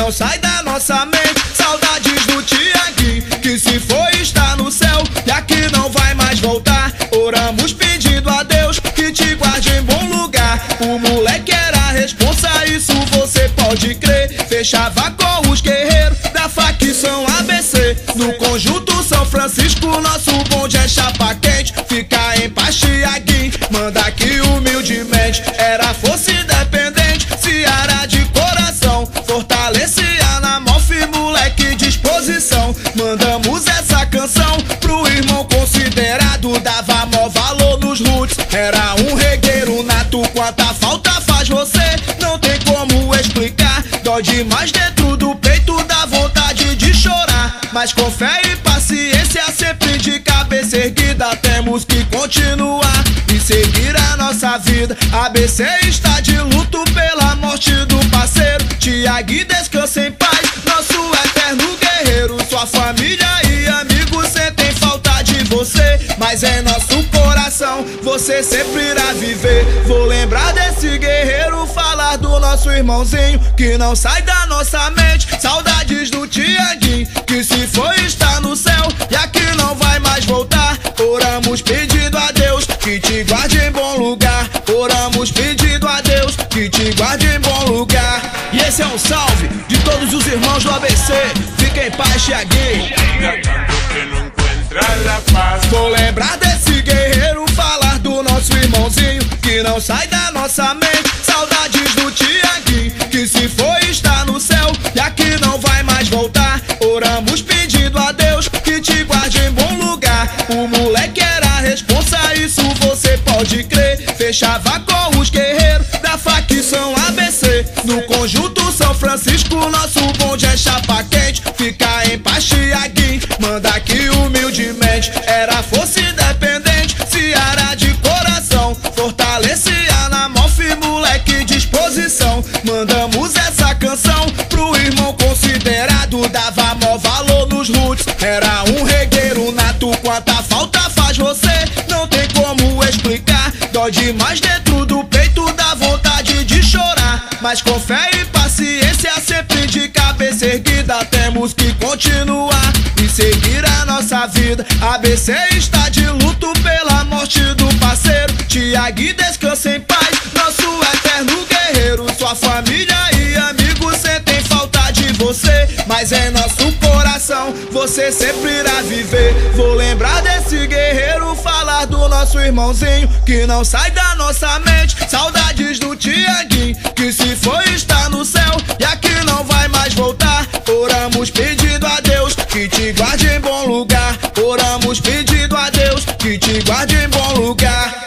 não sai da nossa mente. Saudades do Tiaguinho, que se foi está no céu e aqui não vai mais voltar. Oramos pedindo a Deus que te guarde em bom lugar. O moleque era responsa, isso você pode crer. Fechava com os guerreiros da facção ABC. No conjunto São Francisco, nosso bonde é chapa quente. Fica em paz, Tiaguinho, manda aqui humildemente. Era força independente, Ceará de coração. Fortalecia na Mof, moleque disposição. Mandamos essa canção pro irmão considerado. Dava mó valor nos roots, era um regueiro nato. Quanta falta faz você, não tem como explicar. Dói demais dentro do peito, dá vontade de chorar. Mas com fé e paciência, sempre de cabeça erguida, temos que continuar e seguir a nossa vida. ABC está de luto pela morte do parceiro. Tiaguinho, descansa em paz, nosso eterno guerreiro. Sua família e amigos sentem falta de você, mas em nosso coração você sempre irá viver. Vou lembrar desse guerreiro, falar do nosso irmãozinho, que não sai da nossa mente. Saudades do Tiaguinho, que se foi está no céu e aqui não vai mais voltar. Oramos pedindo a Deus que te guarde em bom lugar. Oramos pedindo a Deus que te guarde em bom lugar. E esse é um salve de todos os irmãos do ABC. Fiquem em paz, Tiaguinho. Vou lembrar desse guerreiro, falar do nosso irmãozinho, que não sai da nossa mente. Saudades do Tiaguinho, que se foi está no céu e aqui não vai mais voltar. Oramos pedindo a Deus que te guarde em bom lugar. O moleque era responsa, isso você pode crer. Fechava com os guerreiros da facção ABC. No conjunto São Francisco, nosso bonde é chapa quente. Fica em paz, Tiaguinho, manda aqui humildemente. Era força independente, Ceará de coração. Fortalecia na Mof, moleque disposição. Mandamos essa canção pro irmão considerado. Dava mó valor nos roots, era um regueiro nato. Quanta falta faz você, não tem como explicar. Dói demais dentro do peito, dá vontade de chorar. Mas com fé e paciência, sempre de cabeça erguida, temos que continuar e seguir a nossa vida. ABC está de luto pela morte do parceiro. Tiaguinho, descansa em paz, nosso eterno guerreiro. Sua família e amigos sentem falta de você, mas em nosso coração você sempre irá viver. Vou lembrar desse guerreiro, falar do nosso irmãozinho, que não sai da nossa mente. Saudades do Tiaguinho, que se foi está no céu e aqui não vai mais voltar. Oramos pedindo a Deus que te guarde em bom lugar. Oramos pedindo a Deus que te guarde em bom lugar.